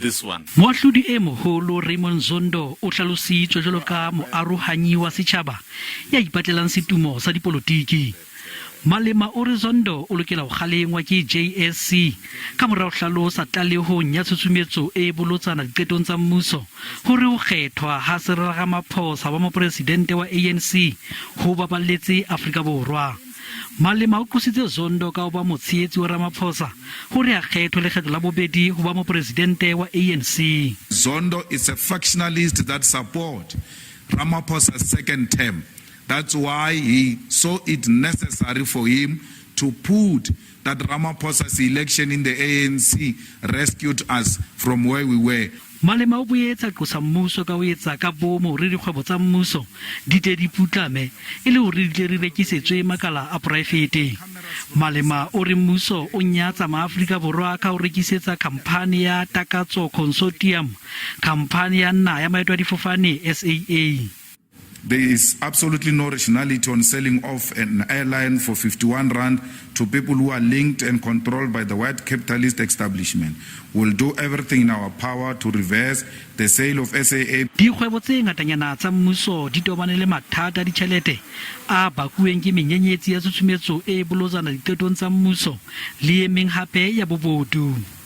this one. Moahlodi Moholo Raymond Zondo o hlalositswe jwalo ka moarohanyi wa setjhaba ya ipatlelang setumo sa dipolotiki. Malema o re Zondo o lokela ho kgalengwa ke JSC ka morao hlalosa tlalehong ya Tshutshumetso e bolotsana diqetong tsa mmuso hore ho kgethwa ha Ramaphosa wa mopresidente wa ANC ho baballetse Afrika Borwa. Malema o kusitse Zondo ka ba motshehetsi wa Ramaphosa hore a kgethwe lekgetho la bobedi ho ba mopresidente wa ANC. Zondo is a factionalist that support Ramaphosa's second term. That's why he saw it necessary for him to put that Ramaphosa's election in the ANC rescued us from where we were. Malema o boetsa qosa mmuso ka ho etsa ka bomo re dikgwebo tsa mmuso di te di putlame e le hore di re rekisetswe makala a private. Malema o re mmuso o nyatsa maAfrika Borwa ka ho rekisetsa khamphani ya Takatso Khonsotiamo, khamphani ya Naha ya maeto a difofane-SAA. There is absolutely no rationality on selling off an airline for 51 rand to people who are linked and controlled by the white capitalist establishment. We'll do everything in our power to reverse the sale of SAA. Dikgwebo tse ngatanyana tsa mmuso di tobane le mathata a ditjhelete a bakuweng ke menyenyetsi ya Tshutshumetso e bolotsana diqetong tsa mmuso le emeng hape ya bobodu.